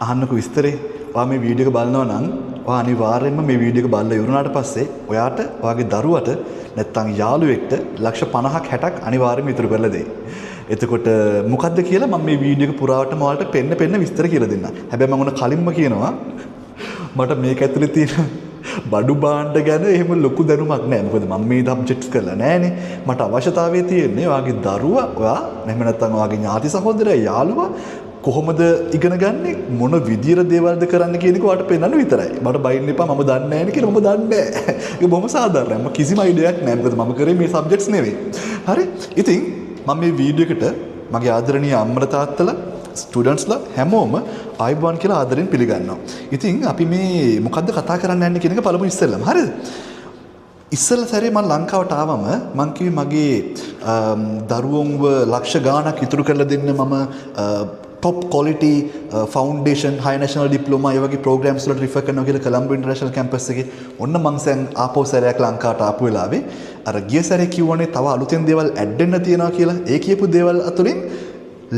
අහන්නකෝ විස්තරේ. ඔයා මේ වීඩියෝ එක බලනවා නම් ඔයා අනිවාර්යයෙන්ම මේ වීඩියෝ එක බලලා ඉවරනාට පස්සේ ඔයාට ඔයාගේ දරුවට නැත්තම් යාළුවෙක්ට ලක්ෂ 50ක් 60ක් අනිවාර්යයෙන්ම ඉතුරු කරලා දෙයි. එතකොට මොකද්ද කියලා මම මේ වීඩියෝ එක පුරාවටම ඔයාලට පෙන්න විස්තර කියලා දෙන්නම්. හැබැයි මම උන කලින්ම කියනවා මට මේක ඇතුලේ තියෙන බඩු භාණ්ඩ ගැන එහෙම ලොකු දැනුමක් නැහැ. මොකද මම මේ සබ්ජෙක්ට්ස් කරලා නැහනේ. මට අවශ්‍යතාවය තියෙන්නේ ඔයාගේ දරුවා ඔයා එහෙම නැත්නම් ඔයාගේ ඥාති සහෝදරයා යාළුවා කොහොමද ඉගෙන ගන්නෙ මොන විදියට දේවල්ද කරන්න කියන එක ඔයාලට පෙන්වන්න විතරයි. මට බයින්න එපා මම දන්නේ නැහැ කියලා මම දන්නේ නැහැ. ඒක බොහොම සාධාරණයි. මම කිසිම අයිඩියාවක් නැහැ. මොකද මම කරේ මේ සබ්ජෙක්ට්ස් නෙවෙයි. හරි? ඉතින් මම මේ වීඩියෝ එකට මගේ ආදරණීය අම්මලා තාත්තලා ස්ටුඩන්ට්ස්ලා හැමෝම ආයිබෝන් කියලා ආදරෙන් පිළිගන්නවා. ඉතින් අපි මේ මොකද්ද කතා කරන්න යන්නේ කියන එක බලමු ඉස්සෙල්ලම. හරිද? ඉස්සෙල්ලා සැරේ මම ලංකාවට ආවම මං කිව්වේ මගේ දරුවෝන්ව ලක්ෂ ගාණක් ඉතුරු කරලා දෙන්න මම top quality foundation high national diploma ඒ වගේ programs වලට refer කරනවා කියලා කොළඹ international campus එකේ ඔන්න මං දැන් ආපහු සැරයක් ලංකාවට ආපු වෙලාවේ අර ගිය සැරේ කිව්වනේ තව අලුතෙන් දේවල් ඇඩ් වෙන්න තියෙනවා කියලා. ඒ කියපු දේවල් අතුරින්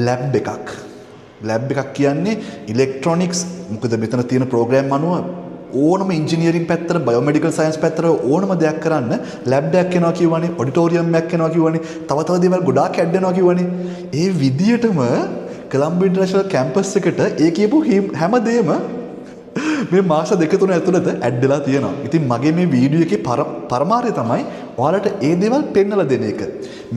ලැබ් එකක් කියන්නේ ඉලෙක්ට්‍රොනික්ස්. මොකද මෙතන තියෙන ප්‍රෝග්‍රෑම් අනුව ඕනම ඉංජිනියරින් පැත්තට බයෝමෙඩිකල් සයන්ස් පැත්තට ඕනම දෙයක් කරන්න ලැබ් එකක් එනවා කියවනේ, ඔඩිටෝරියම් එකක් එනවා කියවනේ, තව දේවල් ගොඩාක් ඇඩ් වෙනවා කියවනේ. ඒ විදියටම කොළඹ ඉන්ටර්නැෂනල් කැම්පස් එකට ඒ කියපු හැමදේම මේ මාස දෙක තුන ඇතුළත ඇඩ් වෙලා තියෙනවා. ඉතින් මගේ මේ වීඩියෝ එකේ පරමාර්ථය තමයි ඔයාලට ඒ දේවල් පෙන්වලා දෙන එක.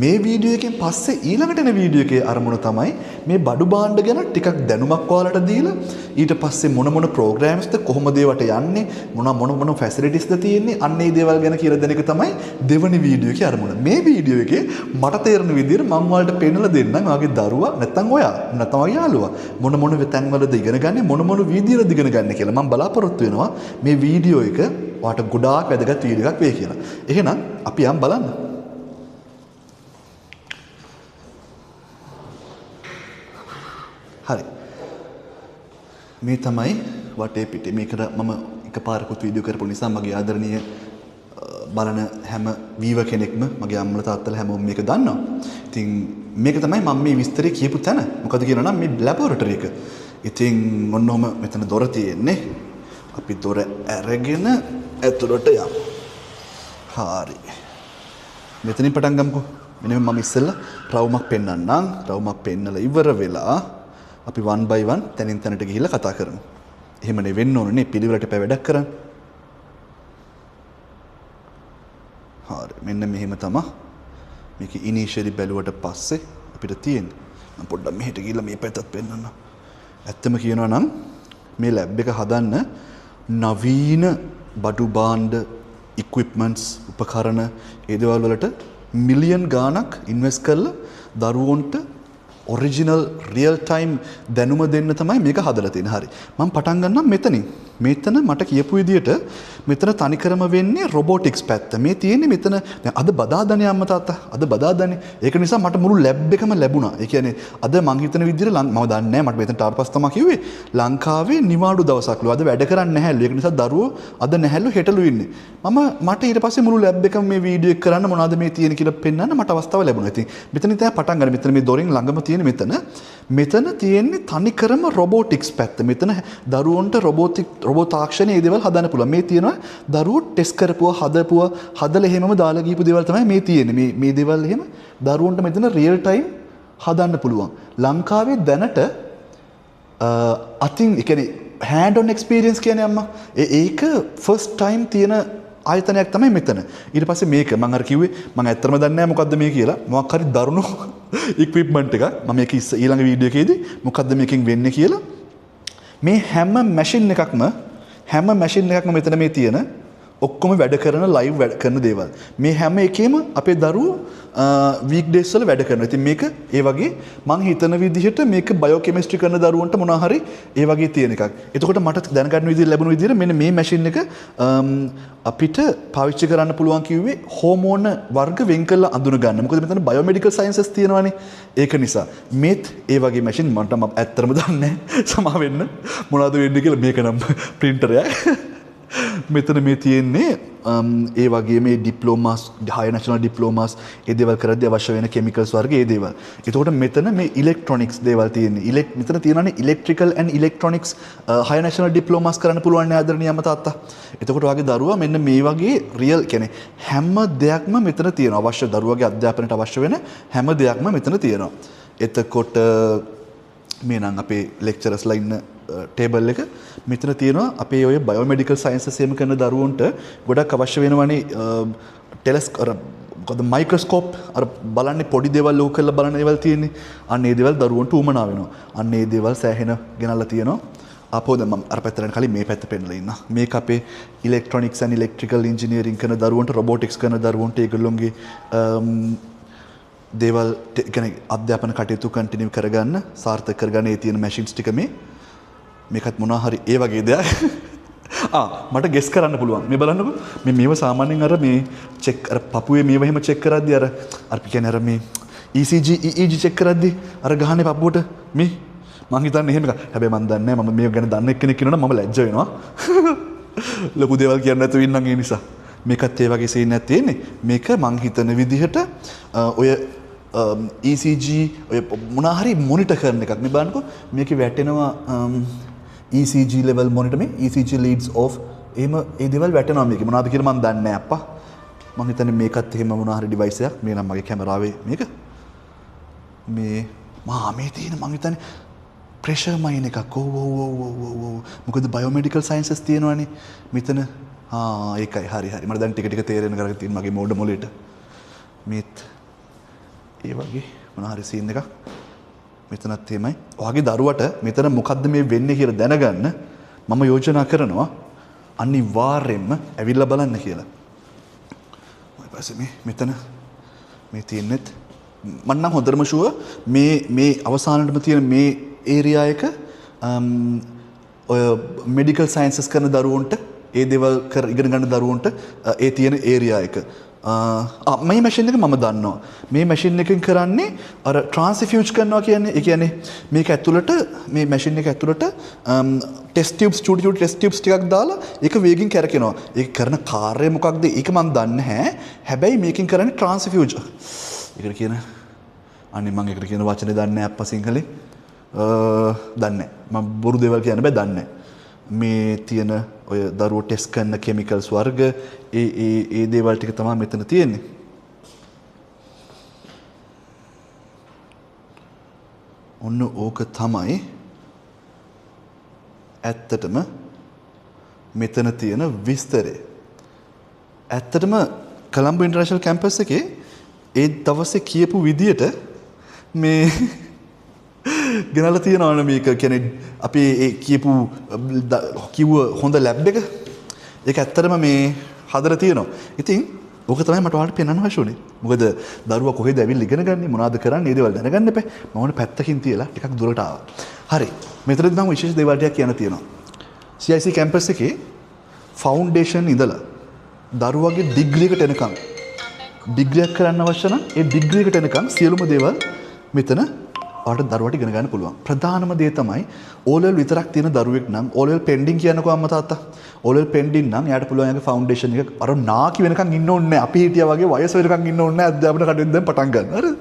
මේ වීඩියෝ එකෙන් පස්සේ ඊළඟට එන වීඩියෝ එකේ අරමුණ තමයි මේ බඩු භාණ්ඩ ගැන ටිකක් දැනුමක් ඔයාලට දීලා ඊට පස්සේ මොන ප්‍රෝග්‍රෑම්ස්ද කොහොමද ඒවට යන්නේ මොන ෆැසිලිටිස්ද තියෙන්නේ අන්න ඒ දේවල් ගැන කියලා දෙන එක තමයි දෙවනි වීඩියෝ එකේ අරමුණ. මේ වීඩියෝ එකේ මට තේරෙන විදිහට මම ඔයාලට පෙන්වලා දෙන්නම් ඔයාගේ දරුවා නැත්නම් ඔයා නැත්නම් ඔයාගේ යාළුවා මොන තැන්වලද ඉගෙන ගන්නේ මොන විදියටද ඉගෙන ගන්න කියලා මම බලාපොරොත්තු වෙනවා මේ වීඩියෝ එක ඔයාට ගොඩාක් වැදගත් වීඩියෝ එකක් වෙයි කියලා. එහෙනම් අපි යම් බලන්න. හරි. මේ තමයි වටේ පිටේ. මේකට මම එකපාරකුත් වීඩියෝ කරපු නිසා මගේ ආදරණීය බලන හැම වීව කෙනෙක්ම මගේ අම්මලා තාත්තලා හැමෝම මේක දන්නවා. ඉතින් මේක තමයි මම මේ විස්තරේ කියපු තැන. මොකද කියනවා නම් මේ ලැබොරටරි එක. ඉතින් ඔන්නෝම මෙතන දොර තියෙන්නේ. අපි දොර අරගෙන ඇතුළට යමු. හරි. මෙතනින් පටන් ගමුකෝ. මෙන්න මම ඉස්සෙල්ලා රවුමක් පෙන්නන්නම්. රවුමක් පෙන්නලා ඉවර වෙලා අපි 1 by 1 තැනින් තැනට ගිහිල්ලා කතා කරමු. එහෙමනේ වෙන්න ඕනේ පිළිවෙලට වැඩක් කරන්න. හරි. මෙන්න මෙහෙම තමයි. මේක ඉනිෂියලි බැලුවට පස්සේ අපිට තියෙන්නේ. මම පොඩ්ඩක් මෙහෙට ගිහිල්ලා මේ පැත්තත් පෙන්නන්න. ඇත්තම කියනවා නම් මේ ලැබ් එක හදන්න නවීන බඩු භාණ්ඩ equipments උපකරණ ඒ දේවල් වලට මිලියන් ගාණක් ඉන්වෙස්ට් කරලා දරුවන්ට ඔරිජිනල් රියල් ටයිම් දැනුම දෙන්න තමයි මේක හදලා තියෙන්නේ. හරි. මම පටන් ගන්නම් මෙතනින්. මෙතන මට කියපු විදියට මෙතන තනිකරම වෙන්නේ රොබොටික්ස් පැත්ත. මේ තියෙන්නේ මෙතන දැන් අද බදාදානේ අම්මා තාත්තා. අද බදාදානේ. ඒක නිසා මට මුළු ලැබ් එකම ලැබුණා. ඒ කියන්නේ අද මං හිතන විදියට මම දන්නේ නැහැ මට මෙතනට ආවට පස්සේ තමයි කිව්වේ ලංකාවේ නිවාඩු දවසක්ලු. අද වැඩ කරන්නේ නැහැලු. ඒක නිසා දරුවෝ අද නැහැලු හෙටලු ඉන්නේ. මට ඊට පස්සේ මුළු ලැබ් එකම මේ වීඩියෝ එක කරන්න මොනවද මේ තියෙන කියලා පෙන්වන්න මට අවස්ථාව ලැබුණා. ඉතින් මෙතනින් තමයි පටන් ගන්න. මෙතන මේ දොරින් ළඟම තියෙන මෙතන තියෙන්නේ තනිකරම රොබොටික්ස් පැත්ත. මෙතන දරුවන්ට රොබෝ තාක්ෂණයේ ඒ දේවල් හදන්න පුළුවන්. මේ තියෙනවා දරුවෝ ටෙස්ට් කරපුවා හදලා එහෙමම දාලා ගිහපු දේවල් තමයි මේ තියෙන්නේ. මේ දේවල් එහෙම දරුවන්ට මෙතන රියල් ටයිම් හදන්න පුළුවන්. ලංකාවේ දැනට අතින් ඒ කියන්නේ hand on experience කියන්නේ අම්මා ඒක first time තියෙන ආයතනයක් තමයි මෙතන. ඊට පස්සේ මේක මම අර කිව්වේ මම ඇත්තටම දන්නේ නැහැ මොකද්ද මේ කියලා. මොකක් හරි දරුණු equipment එකක්. මම මේක ඊළඟ වීඩියෝ එකේදී මොකද්ද මේකෙන් වෙන්නේ කියලා මේ හැම මැෂින් එකක්ම මෙතන මේ තියෙන ඔක්කොම වැඩ කරන ලයිව් වැඩ කරන දේවල්. මේ හැම එකේම අපේ දරුවෝ වීක්ඩේස් වල වැඩ කරනවා. ඉතින් මේක ඒ වගේ මං හිතන විදිහට මේක බයෝකෙමිස්ට්‍රි කරන දරුවන්ට මොනවා හරි ඒ වගේ තියෙන එකක්. එතකොට මට දැනගන්න විදිහට ලැබුණ විදිහට මෙන්න මේ මැෂින් එක අපිට පාවිච්චි කරන්න පුළුවන් කිව්වේ හෝමෝන වර්ග වෙන් කරලා අඳුන ගන්න. මොකද මෙතන බයෝමෙඩිකල් සයන්සස් තියෙනවානේ. ඒක නිසා මේත් ඒ වගේ මැෂින් මට ඇත්තටම දන්නේ නැහැ. සමා වෙන්න මොනවද වෙන්නේ කියලා මේක නම් printer එකක්. මෙතන මේ තියෙන්නේ ඒ වගේ මේ ඩිප්ලෝමාස් හයි නැෂනල් ඩිප්ලෝමාස් ඒ දේවල් කරද්දී අවශ්‍ය වෙන කෙමිකල්ස් වර්ග ඒ දේවල්. එතකොට මෙතන මේ ඉලෙක්ට්‍රොනික්ස් දේවල් තියෙන්නේ. මෙතන තියෙනවානේ electrical and electronics high national diplomas කරන්න පුළුවන් නේ ආදරණීය අම්මා තාත්තා. එතකොට ඔයාගේ දරුවා මෙන්න මේ වගේ රියල් කියන්නේ හැම දෙයක්ම මෙතන තියෙනවා. අවශ්‍ය දරුවාගේ අධ්‍යාපනයට අවශ්‍ය වෙන හැම දෙයක්ම මෙතන තියෙනවා. එතකොට මේ නම් අපේ ලෙක්චරර්ස්ලා ඉන්න ටේබල් එක මෙතන තියෙනවා අපේ ඔය බයෝමෙඩිකල් සයන්සස් එහෙම කරන දරුවන්ට ගොඩක් අවශ්‍ය වෙනවනේ මයික්‍රොස්කෝප් අර බලන්නේ පොඩි දේවල් ලෝක කරලා බලන දේවල් තියෙන්නේ. අන්න ඒ දේවල් දරුවන්ට උමනා වෙනවා. අන්න ඒ දේවල් සෑහෙන ගෙනල්ලා තියෙනවා. ආපහු දැන් මම අර පැත්තට කලින් මේ පැත්ත පෙන්නලා ඉන්නවා. මේක අපේ ඉලෙක්ට්‍රොනික්ස් ඇන්ඩ් ඉලෙක්ට්‍රිකල් ඉන්ජිනියරින් කරන දරුවන්ට රොබොටික්ස් කරන දරුවන්ට ඒගොල්ලොන්ගේ දේවල් කියන්නේ අධ්‍යාපන කටයුතු කන්ටිනියු කරගන්න සාර්ථක කරගන්න ඒ තියෙන මැෂින්ස් ටික මේකත් මොනවා හරි ඒ වගේ දෙයක්. මට ගෙස් කරන්න පුළුවන්. මේ බලන්නකෝ. මේව සාමාන්‍යයෙන් අර මේ චෙක් අර පපුවේ මේව එහෙම චෙක් කරද්දී අර කියන්නේ අර මේ ECG EEG චෙක් කරද්දී අර ගහන්නේ පපුවට මේ මං හිතන්නේ එහෙම එකක්. හැබැයි මං දන්නේ නැහැ. මම මේක ගැන දන්න කෙනෙක් ඉන්නවනම් මම ලැජ්ජ වෙනවා. ලොකු දේවල් කියන්න නැතුව ඉන්නම් ඒ නිසා. මේකත් ඒ වගේ සීන් එකක් තියෙන්නේ. මේක මං හිතන විදිහට ඔය ECG ඔය මොනවා හරි මොනිටර් කරන එකක්. මේ බලන්නකෝ. මේකේ වැටෙනවා ECG level monitor මේ ECG leads off එහෙම ඒ දේවල් වැටෙනවා මේකේ. මොනවද කියලා මම දන්නේ නැහැ අප්පා. මං හිතන්නේ මේකත් එහෙම මොනවා හරි ඩිවයිස් එකක්. මේ නම් මගේ කැමරාවේ මේක. මේ තියෙන මං හිතන්නේ ප්‍රෙෂර් මයින් එකක්. මොකද බයෝමෙඩිකල් සයන්සස් තියෙනවනේ මෙතන. ඒකයි හරි. මට දැන් ටික ටික තේරෙන කරගෙන තියෙන මගේ මෝඩ මොලේට. මේත් ඒ වගේ මොනවා හරි සීන් එකක්. මෙතනත් එහෙමයි. ඔයාගේ දරුවට මෙතන මොකද්ද මේ වෙන්නේ කියලා දැනගන්න මම යෝජනා කරනවා අනිවාර්යයෙන්ම ඇවිල්ලා බලන්න කියලා. ඊට පස්සේ මෙතන මේ තියෙනෙත් මම නම් හොඳටම ෂුවර් මේ අවසානයේම තියෙන මේ ඒරියා එක ඔය මෙඩිකල් සයන්සස් කරන දරුවන්ට ඒ දේවල් ඉගෙන ගන්න දරුවන්ට ඒ තියෙන ඒරියා එක. මේ මැෂින් එක මම දන්නවා. මේ මැෂින් එකෙන් කරන්නේ අර ට්‍රාන්ස්ෆියුජ් කරනවා කියන්නේ. ඒ කියන්නේ මේක ඇතුළට මේ මැෂින් එක ඇතුළට ටෙස්ට් ටියුබ්ස් චූටි ටෙස්ට් ටියුබ්ස් ටිකක් දාලා ඒක වේගින් කැරකෙනවා. ඒක කරන කාර්යය මොකක්ද? ඒක මම දන්නේ නැහැ. හැබැයි මේකෙන් කරන්නේ ට්‍රාන්ස්ෆියුජ්. ඒකට කියන අනේ මම ඒකට කියන වචනේ දන්නේ නැහැ අප්පා සිංහලෙන්. දන්නේ නැහැ. මම බොරු දේවල් කියන්න බෑ දන්නේ නැහැ. මේ තියෙන ඔය දරුවෝ ටෙස්ට් කරන කෙමිකල්ස් වර්ග ඒ දේවල් ටික තමයි මෙතන තියෙන්නේ. ඔන්න ඕක තමයි ඇත්තටම මෙතන තියෙන විස්තරය. ඇත්තටම කොළඹ ඉන්ටර්නැෂනල් කැම්පස් එකේ ඒ දවසේ කියපු විදියට මේ ගෙනල්ලා තියෙනවනේ මේක කියන්නේ අපි ඒ කිව්ව හොඳ ලැබ් එක ඒක ඇත්තටම මේ හදලා තියෙනවා. ඉතින් ඕක තමයි මට ඔයාලට පෙන්වන්න අවශ්‍ය උනේ. මොකද දරුවා කොහෙද ඇවිල්ලා ඉගෙන ගන්නේ මොනවද කරන්නේ මේ දේවල් දැනගන්න එපා. මම ඕනේ පැත්තකින් තියලා ටිකක් දුරට ආවා. හරි. මෙතනදී මම විශේෂ දේවල් ටිකක් කියන්න තියෙනවා. CIC කැම්පස් එකේ ෆවුන්ඩේෂන් ඉඳලා දරුවාගේ ඩිග්‍රී එකට එනකම් ඩිග්‍රියක් කරන්න අවශ්‍ය නම් ඒ ඩිග්‍රී එකට එනකම් සියලුම දේවල් මෙතන ඔයාලට දරුවට ඉගෙන ගන්න පුළුවන්. ප්‍රධානම දේ තමයි O level විතරක් තියෙන දරුවෙක් නම් O level pending කියනකෝ අම්මා තාත්තා. O level pending නම් එයාට පුළුවන් යාගේ ෆවුන්ඩේෂන් එක අර නාකි වෙනකන් ඉන්න ඕනේ නැහැ. අපි හිටියා වගේ වයස වෙනකන් ඉන්න ඕනේ නැහැ. අධ්‍යාපන කටයුතු දැන් පටන් ගන්න. හරිද?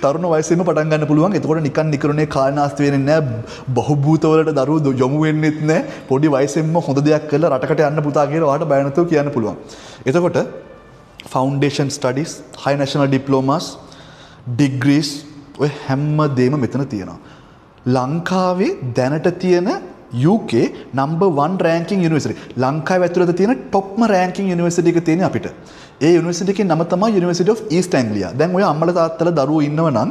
තරුණ වයසේම පටන් ගන්න පුළුවන්. එතකොට නිකන් නිකරුණේ කාලනාස්ති වෙන්නේ නැහැ. බහුභූත වලට දරුවෝ යොමු වෙන්නෙත් නැහැ. පොඩි වයසෙන්ම හොඳ දෙයක් කරලා රටකට යන්න පුතා කියලා ඔයාලට බය නැතුව කියන්න පුළුවන්. එතකොට ෆවුන්ඩේෂන් ස්ටඩීස්, හයි නැෂනල් ඩිප්ලෝමාස්, ඩිග්‍රීස් ඔය හැම දෙයක්ම මෙතන තියෙනවා. ලංකාවේ දැනට තියෙන UK number 1 ranking university. ලංකාවේ ඇතුළත තියෙන topම ranking university එක තියෙන්නේ අපිට. ඒ university එකේ නම තමයි University of East Anglia. දැන් ඔය අම්මලා තාත්තලා දරුවෝ ඉන්නව නම්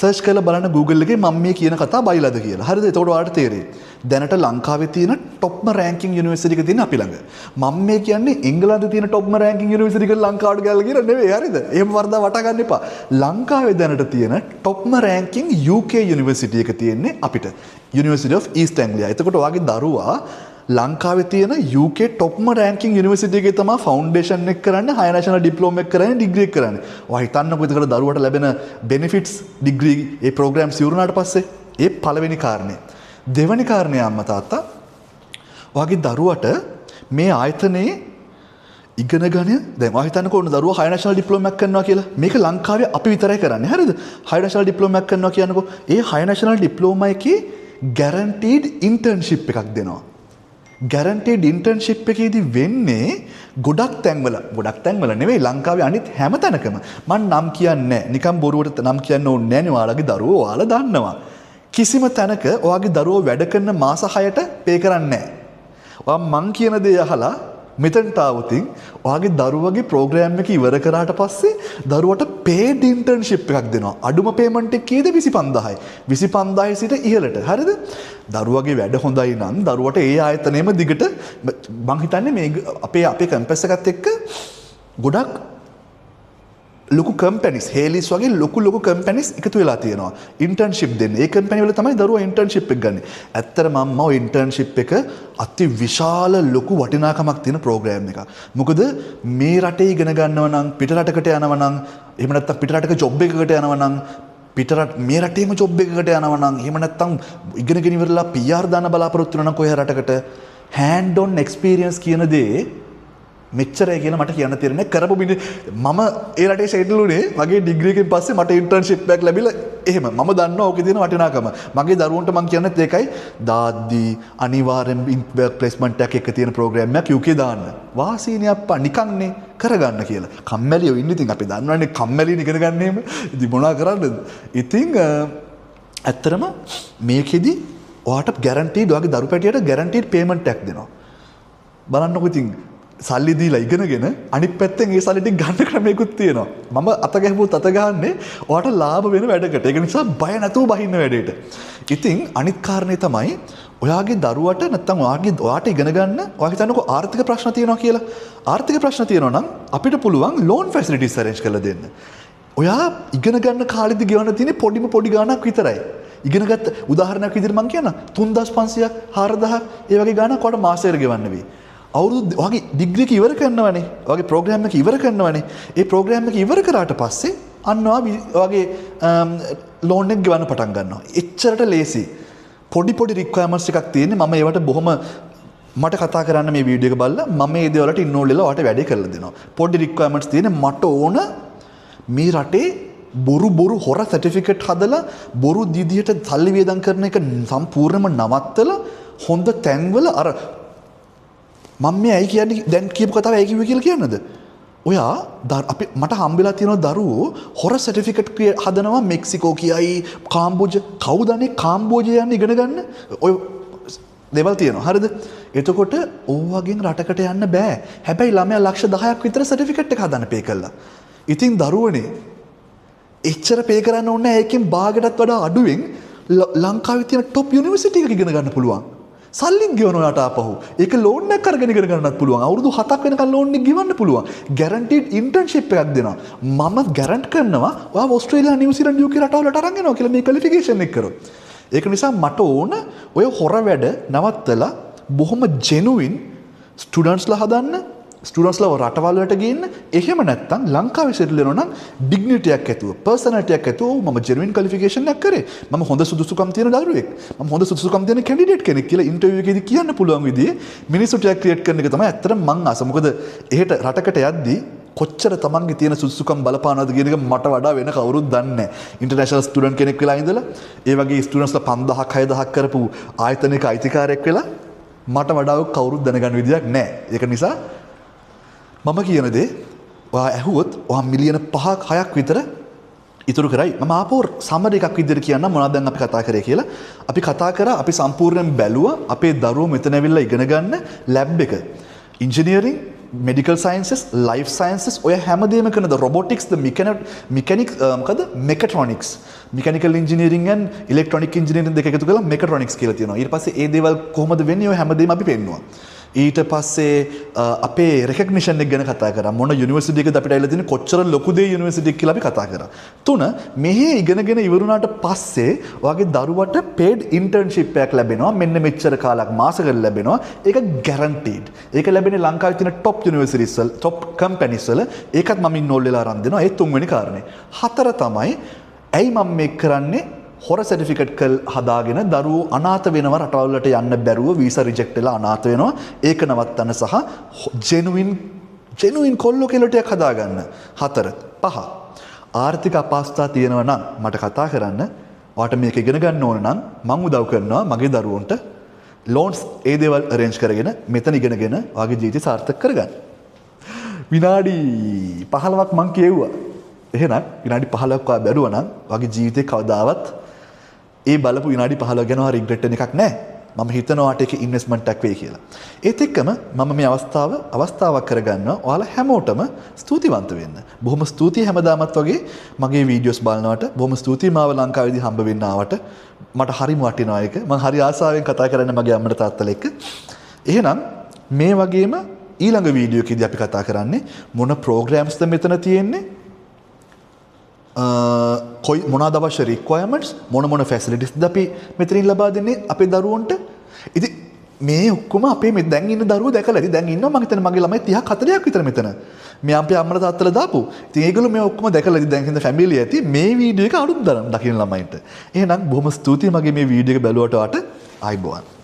search කරලා බලන්න Google එකේ මම මේ කියන කතාව බයිලාද කියලා. හරිද? එතකොට ඔයාලට තේරෙයි. දැනට ලංකාවේ තියෙන topම ranking university එක තියෙන අපි ළඟ. මම මේ කියන්නේ එංගලන්තේ තියෙන topම ranking university එක ලංකාවට ගාලා කියලා නෙවෙයි. හරිද? එහෙම වරදා වටා ගන්න එපා. ලංකාවේ දැනට තියෙන topම ranking UK university එක තියෙන්නේ අපිට. University of East Anglia. එතකොට ඔයාගේ දරුවා ලංකාවේ තියෙන UK topම ranking university එකේ තමයි ෆවුන්ඩේෂන් එක කරන්නේ, හයි නැෂනල් ඩිප්ලෝමා එක කරන්නේ, ඩිග්‍රී එක කරන්නේ. ඔයා හිතන්නකෝ එතකොට දරුවට ලැබෙන benefits ඩිග්‍රී ඒ ප්‍රෝග්‍රෑම්ස් ඉවරනාට පස්සේ ඒ පළවෙනි කාරණේ. දෙවෙනි කාරණේ අම්මා තාත්තා ඔයාගේ දරුවට මේ ආයතනයේ ඉගෙන ගන්න දැන් මම හිතන්නේ කොහොමද දරුවා හයි නැෂනල් ඩිප්ලෝමා එකක් කරනවා කියලා. මේක ලංකාවේ අපි විතරයි කරන්නේ. හරිද? හයි නැෂනල් ඩිප්ලෝමා එකක් කරනවා කියනකො ඒ හයි නැෂනල් ඩිප්ලෝමා එකේ ගැරන්ටීඩ් ඉන්ටර්න්ෂිප් එකක් දෙනවා. ගැරන්ටීඩ් ඉන්ටර්න්ෂිප් එකේදී වෙන්නේ ගොඩක් තැන්වල නෙවෙයි ලංකාවේ අනිත් හැම තැනකම. මම නම් කියන්නේ නැහැ. නිකන් බොරුවට නම් කියන්න ඕනේ නැහැ නේ. ඔයාලගේ දරුවෝ ඔයාලා දන්නවා. කිසිම තැනක ඔයාගේ දරුවෝ වැඩ කරන මාස 6ට පේ කරන්නේ නැහැ. ඔයා මං කියන දේ අහලා මෙතනට ආවොතින් ඔයාගේ දරුවගේ ප්‍රෝග්‍රෑම් එක ඉවර කරාට පස්සේ දරුවට පේඩ් ඉන්ටර්න්ෂිප් එකක් දෙනවා. අඩුම පේමන්ට් එක කීයද 25000යි. 25000 සිට ඉහළට. හරිද? දරුවගේ වැඩ හොඳයි නම් දරුවට ඒ ආයතනයේම දිගට මං හිතන්නේ මේ අපේ කැම්පස් එකත් එක්ක ගොඩක් ලොකු කම්පැනිස් හේලිස් වගේ ලොකු කම්පැනිස් එකතු වෙලා තියෙනවා ඉන්ටර්න්ෂිප් දෙන්න. ඒ කම්පැනි වල තමයි දරුවා ඉන්ටර්න්ෂිප් එක ගන්න. ඇත්තටම මම ඔය ඉන්ටර්න්ෂිප් එක අති විශාල ලොකු වටිනාකමක් තියෙන ප්‍රෝග්‍රෑම් එකක්. මොකද මේ රටේ ඉගෙන ගන්නව නම් පිට රටකට යනව නම් එහෙම නැත්නම් පිට රටක ජොබ් එකකට යනව නම් මේ රටේම ජොබ් එකකට යනව නම් එහෙම නැත්නම් ඉගෙනගෙන ඉවරලා PR දාන්න බලාපොරොත්තු වෙනවා නම් කොහේ රටකට hand on experience කියන දේ මෙච්චරයි කියලා මට කියන්න තේරෙන්නේ කරපු මම ඒ රටේ සෙටල් වුණේ මගේ ඩිග්‍රී එකෙන් පස්සේ මට ඉන්ටර්න්ෂිප් එකක් ලැබිලා එහෙම මම දන්නවා ඕකේ තියෙන වටිනාකම මගේ දරුවන්ට මම කියන්නත් ඒකයි දාද්දී අනිවාර්යෙන් වර්ක් ප්ලේස්මන්ට් එකක් තියෙන ප්‍රෝග්‍රෑම් එකක් UK දාන්න වාසීනේ අප්පා නිකන්නේ කරගන්න කියලා කම්මැලියෝ ඉන්නේ ඉතින් අපි දන්නවනේ කම්මැලින් ඉගෙන ගන්න එහෙම ඉතින් මොනවා කරන්නද ඉතින් ඇත්තටම මේකෙදි ඔයාට ගැරන්ටීඩ් ඔයාගේ දරු පැටියට ගැරන්ටීඩ් පේමන්ට් එකක් දෙනවා බලන්නකො ඉතින් සල්ලි දීලා ඉගෙනගෙන අනිත් පැත්තෙන් ඒ සල්ලි ටික ගන්න ක්‍රමයකුත් තියෙනවා. මම අත ගැහුවොත් අත ගහන්නේ ඔයාට ලාභ වෙන වැඩකට. ඒක නිසා බය නැතුව බහින්න වැඩේට. ඉතින් අනිත් කාරණේ තමයි ඔයාගේ දරුවට නැත්තම් ඔයාට ඉගෙන ගන්න ඔයා හිතන්නකෝ ආර්ථික ප්‍රශ්න තියෙනවා කියලා. ආර්ථික ප්‍රශ්න තියෙනවා නම් අපිට පුළුවන් loan facilities arrange කරලා දෙන්න. ඔයා ඉගෙන ගන්න කාලෙදි ගෙවන්න තියෙන්නේ පොඩි ගාණක් විතරයි. ඉගෙන ගත්ත උදාහරණයක් විදිහට මම කියනවා 3500ක් 4000ක් ඒ වගේ ගාණක් ඔයාට මාසෙට ගෙවන්න වෙයි. අවුරුදු වගේ ඩිග්‍රී එක ඉවර කරනවනේ. වගේ ප්‍රෝග්‍රෑම් එක ඉවර කරනවනේ. ඒ ප්‍රෝග්‍රෑම් එක ඉවර කරාට පස්සේ අන්න වගේ ලෝන් එක ගෙවන්න පටන් ගන්නවා. එච්චරට ලේසි. පොඩි රික්වයර්මන්ට්ස් එකක් තියෙන්නේ. මම ඒවට බොහොම මට කතා කරන්න මේ වීඩියෝ එක බලලා මම මේ දේ වලට ඉන්නෝල් වෙලා ඔයාලට වැඩේ කරලා දෙනවා. පොඩි රික්වයර්මන්ට්ස් තියෙන්නේ මට ඕන මේ රටේ බොරු හොර සර්ටිෆිකේට් හදලා බොරු දිදියට සල්ලි වියදම් කරන එක සම්පූර්ණයෙන්ම නවත්තලා හොඳ තැන්වල අර මම මේ ඇයි කියන්නේ දැන් කියපු කතාව ඇයි කිව්වේ කියලා කියන්නද? ඔයා මට හම්බෙලා තියෙන දරුවෝ හොර සර්ටිෆිකේට් හදනවා මෙක්සිකෝ කියයි කාම්බෝජ කවුද අනේ කාම්බෝජ යන්න ඉගෙන ගන්න ඔය දේවල් තියෙනවා හරිද? එතකොට ඕවගෙන් රටකට යන්න බෑ. හැබැයි ළමයා ලක්ෂ 10ක් විතර සර්ටිෆිකේට් එක හදන්න පේ කළා. ඉතින් දරුවනේ එච්චර පේ කරන්න ඕනේ නැහැ. ඒකෙන් භාගයටත් වඩා අඩුවෙන් ලංකාවේ තියෙන টොප් යුනිවර්සිටි එකක ඉගෙන ගන්න පුළුවන්. සල්ලිත් ගෙවන ඔයාට ආපහු. ඒක ලෝන් එකක් අරගෙන ඉගෙන ගන්නත් පුළුවන්. අවුරුදු 7ක් වෙනකන් ලෝන් එක ගෙවන්න පුළුවන්. ගැරන්ටීඩ් ඉන්ටර්න්ෂිප් එකක් දෙනවා. මම ගැරන්ට් කරනවා ඔයා ඕස්ට්‍රේලියා නිව්සීලන්ත UK රටවලට අරන් යනවා කියලා මේ ක්වොලිෆිකේෂන් එක කරොත්. ඒක නිසා මට ඕන ඔය හොර වැඩ නවත්තලා බොහොම ජෙනුයින් ස්ටුඩන්ට්ස්ලා හදන්න ස්ටුඩන්ට්ස්ලා රටවල් වලට ගේන්න. එහෙම නැත්නම් ලංකාවේ සෙටල් වෙනවා නම් ඩිග්නිටි එකක් ඇතුව පර්සනැලිටි එකක් ඇතුව මම ජෙනුයින් ක්වොලිෆිකේෂන් එකක් කරේ. මම හොඳ සුදුසුකම් තියෙන දරුවෙක්. මම හොඳ සුදුසුකම් තියෙන කැන්ඩිඩේට් කෙනෙක් කියලා ඉන්ටර්විව් එකේදී කියන්න පුළුවන් විදිහේ මිනිස්සුට ක්‍රියේට් කරන එක තමයි ඇත්තටම මං ආස. මොකද එහෙට රටකට යද්දී කොච්චර තමන්ගේ තියෙන සුදුසුකම් බලපානවද කියන එක මට වඩා වෙන කවුරුත් දන්නේ නැහැ. ඉන්ටර්නැෂනල් ස්ටුඩන්ට් කෙනෙක් වෙලා ඉඳලා ඒ වගේ ස්ටුඩන්ට්ස්ලා 5000ක් 6000ක් කරපු ආයතනයක අයිතිකාරයෙක් වෙලා මට වඩා කවුරුත් දැනගන්න විදියක් නැහැ. ඒක නිසා මම කියන දේ ඔයා ඇහුවොත් ඔයා මිලියන 5ක් 6ක් විතර ඉතුරු කරයි. මම ආපහු සමර් එකක් විදිහට කියන්න මොනවද දැන් අපි කතා කරේ කියලා. අපි කතා කරා අපි සම්පූර්ණයෙන් බැලුවා අපේ දරුවෝ මෙතන ඇවිල්ලා ඉගෙන ගන්න ලැබ් එක. Engineering, medical sciences, life sciences ඔය හැමදේම කරනද robotics, mechatronics. Mechanical engineering and electronic engineering දෙක එකතු කරලා මෙකට්‍රොනික්ස් කියලා තියෙනවා. ඊට පස්සේ ඒ දේවල් කොහොමද වෙන්නේ ඔය හැමදේම අපි පෙන්නුවා. ඊට පස්සේ අපේ රෙකග්නිෂන් එක ගැන කතා කරා. මොන යුනිවර්සිටි එකද අපිට ඇවිල්ලා තියෙන්නේ කොච්චර ලොකු දේ යුනිවර්සිටි එක කියලා අපි කතා කරා. 3 මෙහි ඉගෙනගෙන ඉවරුණාට පස්සේ ඔයාගේ දරුවට paid internship එකක් ලැබෙනවා. මෙන්න මෙච්චර කාලයක් මාසෙකට ලැබෙනවා. ඒක guaranteed. ඒක ලැබෙන්නේ ලංකාවේ තියෙන top universities වල top companies වල. ඒකත් මම ඉන්නෝල් වෙලා අරන් දෙනවා. ඒ තුන්වෙනි කාරණේ. 4 තමයි ඇයි මම මේක කරන්නේ? හොර සර්ටිෆිකේට් හදාගෙන දරුවෝ අනාථ වෙනවා රටවල්වලට යන්න බැරුව වීසා රිජෙක්ට් වෙලා අනාථ වෙනවා ඒක නවත්තන්න සහ ජෙනුයින් කොල්ලෝ කියලා ටිකක් හදාගන්න. 4 5 ආර්ථික අපහසුතා තියෙනවා නම් මට කතා කරන්න. ඔයාට මේක ඉගෙන ගන්න ඕන නම් මම උදව් කරනවා මගේ දරුවන්ට ලෝන්ස් ඒ දේවල් අරේන්ජ් කරගෙන මෙතන ඉගෙනගෙන ඔයාගේ ජීවිතය සාර්ථක කරගන්න. විනාඩි 15ක් මං කියෙව්වා. එහෙනම් විනාඩි 15ක් ඔයා බැලුවා නම් ඔයාගේ ජීවිතේ කවදාවත් ඒ බලපු විනාඩි 15 ගැන ඔයා රිග්‍රෙට් වෙන එකක් නැහැ. මම හිතනවා ඔයාට ඒක ඉන්වෙස්ට්මන්ට් එකක් වෙයි කියලා. ඒත් එක්කම මම මේ අවස්ථාවක් කරගන්නවා ඔයාලා හැමෝටම ස්තුතිවන්ත වෙන්න. බොහොම ස්තුතියි හැමදාමත් වගේ මගේ වීඩියෝස් බලනවට. බොහොම ස්තුතියි මාව ලංකාවේදී හම්බ වෙන්න ආවට. මට හරිම වටිනවා ඒක. මම හරි ආසාවෙන් කතා කරන්න මගේ අම්මට තාත්තලා එක්ක. එහෙනම් මේ වගේම ඊළඟ වීඩියෝ එකේදී අපි කතා කරන්නේ මොන ප්‍රෝග්‍රෑම්ස්ද මෙතන තියෙන්නේ? කොයි මොනවාද අවශ්‍ය රික්වයර්මන්ට්ස් මොන ෆැසිලිටිස්ද අපි මෙතනින් ලබා දෙන්නේ අපේ දරුවන්ට. ඉතින් මේ ඔක්කොම අපේ මේ දැන් ඉන්න දරුවෝ දැකලා ඉතින් දැන් ඉන්නවා මම හිතන්නේ මගේ ළමයි 30ක් 40ක් විතර මෙතන. මේ අපේ අම්මලා තාත්තලා දාපු. ඉතින් ඒගොල්ලෝ මේ ඔක්කොම දැකලා ඉතින් දැන් හින්ද ෆැමිලි ඇති මේ වීඩියෝ එක අලුත් දකින්න ළමයින්ට. එහෙනම් බොහොම ස්තුතියි මගේ මේ වීඩියෝ එක බැලුවට ආයිබෝවන්.